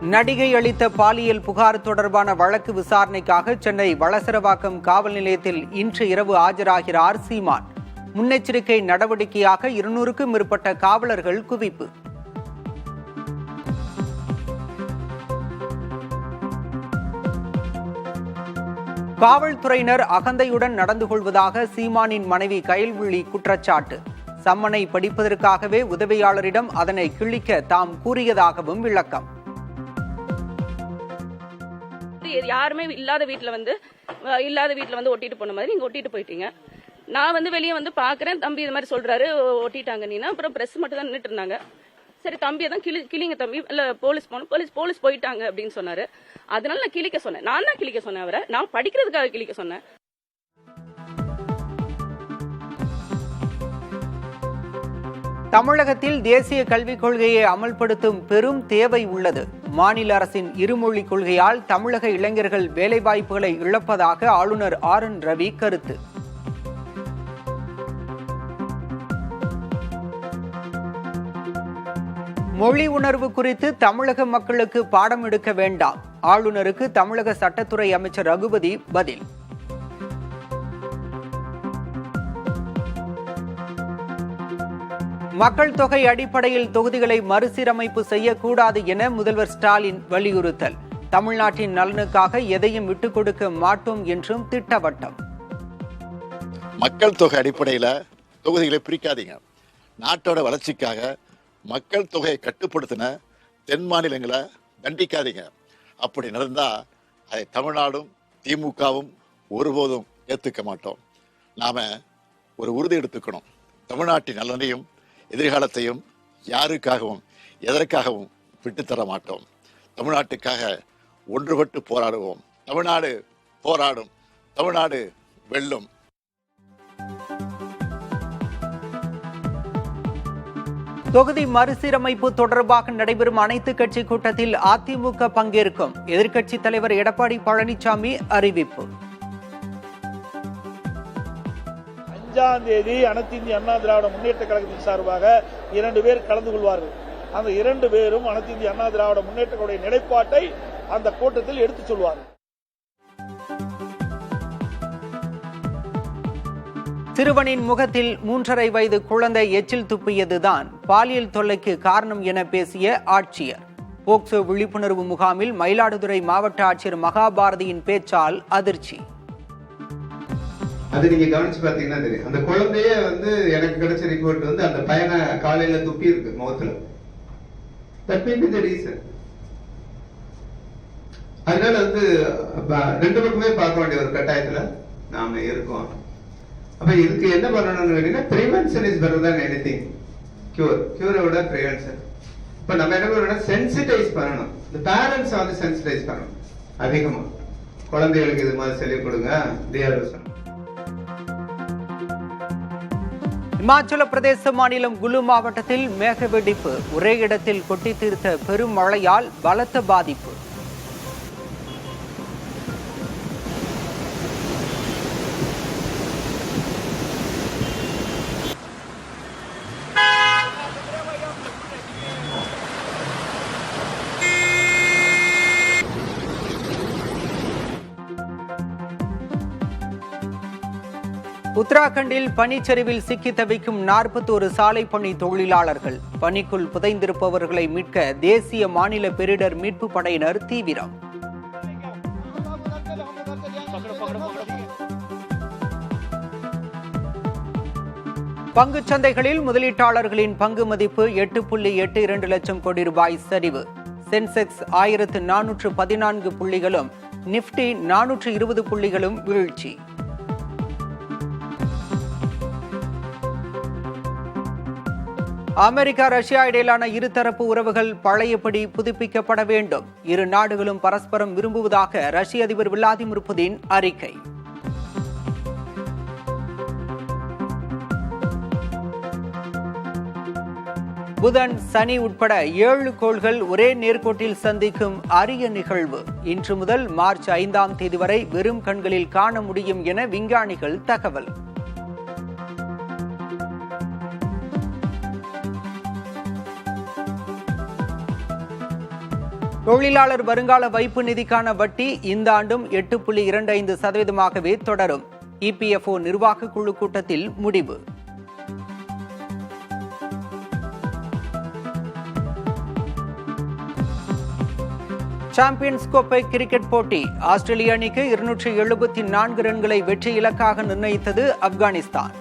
நடிகை அளித்த பாலியல் புகார் தொடர்பான வழக்கு விசாரணைக்காக சென்னை வளசரவாக்கம் காவல் நிலையத்தில் இன்று இரவு ஆஜராகிறார் சீமான். முன்னெச்சரிக்கை நடவடிக்கையாக 200க்கும் மேற்பட்ட காவலர்கள் குவிப்பு. காவல்துறையினர் அகந்தையுடன் நடந்து கொள்வதாக சீமானின் மனைவி கயல்விழி குற்றச்சாட்டு. சம்மனை படிப்பதற்காகவே உதவியாளரிடம் அதனை கிழிக்க தாம் கூறியதாகவும் விளக்கம். யாருமே இல்லாத வீட்டில் வந்து ஒட்டிட்டு போன மாதிரி நீங்க ஒட்டிட்டு போயிட்டீங்க. நான் வெளியே பாக்குறேன், தம்பி இது மாதிரி சொல்றாரு, ஒட்டிட்டாங்க நீனா. அப்புறம் பிரஸ் மட்டும் தான் நின்றுட்டு இருந்தாங்க. சரி தம்பியை தான் கிளிங்க தம்பி, இல்ல போலீஸ் போகணும், போலீஸ் போயிட்டாங்க அப்படின்னு சொன்னாரு. அதனால நான் கிளிக்க சொன்னேன். நான் தான் கிளிக்க சொன்னேன், அவரை நான் படிக்கிறதுக்காக கிளிக்க சொன்னேன். தமிழகத்தில் தேசிய கல்விக் கொள்கையை அமல்படுத்தும் பெரும் தேவை உள்ளது. மாநில அரசின் இருமொழி கொள்கையால் தமிழக இளைஞர்கள் வேலைவாய்ப்புகளை இழப்பதாக ஆளுநர் RN ரவி கருத்து. மொழி உணர்வு குறித்து தமிழக மக்களுக்கு பாடம் எடுக்க வேண்டாம். ஆளுநருக்கு தமிழக சட்டத்துறை அமைச்சர் ரகுபதி பதில். மக்கள் தொகை அடிப்படையில் தொகுதிகளை மறுசீரமைப்பு செய்யக்கூடாது என முதல்வர் ஸ்டாலின் வலியுறுத்தல். தமிழ்நாட்டின் நலனுக்காக எதையும் விட்டுக் கொடுக்க மாட்டோம் என்றும் திட்டவட்டம். மக்கள் தொகை அடிப்படையில் தொகுதிகளை பிரிக்காதீங்க. நாட்டோட வளர்ச்சிக்காக மக்கள் தொகையை கட்டுப்படுத்தின தென் மாநிலங்களை தண்டிக்காதீங்க. அப்படி நடந்தா அதை தமிழ்நாடும் திமுகவும் ஒருபோதும் ஏற்றுக்க மாட்டோம். நாம ஒரு உறுதி எடுத்துக்கணும். தமிழ்நாட்டின் நலனையும் எதிர்காலத்தையும் யாருக்காகவும் எதற்காகவும் விட்டுத்தர மாட்டோம். தமிழ்நாட்டுக்காக ஒன்றுபட்டு போராடுவோம். தமிழ்நாடு போராடும், தமிழ்நாடு வெல்லும். தொகுதி மறுசீரமைப்பு தொடர்பாக நடைபெறும் அனைத்து கட்சி கூட்டத்தில் அதிமுக பங்கேற்கும். எதிர்க்கட்சித் தலைவர் எடப்பாடி பழனிசாமி அறிவிப்பு. 5ஆம் தேதி அனைத்து இந்திய அண்ணா திராவிட முன்னேற்ற கழகத்தின் சார்பாக 2 பேர் கலந்து கொள்வார்கள். அந்த 2 பேரும் அனைத்து இந்திய அண்ணா திராவிட முன்னேற்ற கழக நிலைப்பாட்டை அந்த கூட்டத்தில் எடுத்துச் சொல்வார்கள். சிறுவனின் முகத்தில் 3½ வயது குழந்தை எச்சில் துப்பியதுதான் பாலியல் தொல்லைக்கு காரணம் என பேசிய ஆட்சியர். போக்சோ விழிப்புணர்வு முகாமில் மயிலாடுதுறை மாவட்ட ஆட்சியர் மகாபாரதியின் பேச்சால் அதிர்ச்சி. அது நீங்க கவனிச்சு பாத்தீங்கன்னா தெரியும். அந்த குழந்தையே எனக்கு கிடைச்ச ரிப்போர்ட் அந்த பையனை காலையில துப்பி இருக்கு முகத்துல. That may be the reason. அதனால 2 பக்கமே பார்க்க வேண்டிய ஒரு கட்டாயத்துல நாம இருக்கோம். அப்ப இதுக்கு என்ன பண்ணணும்னு கேட்டீங்கன்னா, prevention is better than anything. கியூரை விட பிரிவென்ஷன். இப்ப நம்ம என்ன பண்ணணும், சென்சிடைஸ் பண்ணணும். இந்த பேரண்ட்ஸ் சென்சிடைஸ் பண்ணணும். அதிகமா குழந்தைகளுக்கு இது மாதிரி சொல்லிக் கொடுங்க. இமாச்சல பிரதேச மாநிலம் குலு மாவட்டத்தில் மேக வெடிப்பு. ஒரே இடத்தில் கொட்டி தீர்த்த பெரும் மழையால் பலத்த பாதிப்பு. உத்தராகண்டில் பனிச்சரிவில் சிக்கி தவிக்கும் 41 சாலை பணி தொழிலாளர்கள். பனிக்குள் புதைந்திருப்பவர்களை மீட்க தேசிய மாநில பேரிடர் மீட்பு படையினர் தீவிரம். பங்குச் சந்தைகளில் முதலீட்டாளர்களின் பங்கு மதிப்பு 8.82 லட்சம் கோடி ரூபாய் சரிவு. சென்செக்ஸ் 1414 புள்ளிகளும், நிப்டி 420 புள்ளிகளும் வீழ்ச்சி. அமெரிக்கா ரஷ்யா இடையிலான இருதரப்பு உறவுகள் பழையபடி புதுப்பிக்கப்பட வேண்டும். இரு நாடுகளும் பரஸ்பரம் விரும்புவதாக ரஷ்ய அதிபர் விளாடிமிர் புதின் அறிக்கை. புதன், சனி உட்பட 7 கோள்கள் ஒரே நேர்கோட்டில் சந்திக்கும் அரிய நிகழ்வு. இன்று முதல் மார்ச் 5ஆம் தேதி வரை வெறும் கண்களில் காண முடியும் என விஞ்ஞானிகள் தகவல். தொழிலாளர் வருங்கால வைப்பு நிதிக்கான வட்டி இந்த ஆண்டும் 8.25%ஆகவே தொடரும். இபிஎஃப்ஓ நிர்வாக குழு கூட்டத்தில் முடிவு. சாம்பியன்ஸ் கோப்பை கிரிக்கெட் போட்டி. ஆஸ்திரேலிய அணிக்கு 274 ரன்களை வெற்றி இலக்காக நிர்ணயித்தது ஆப்கானிஸ்தான்.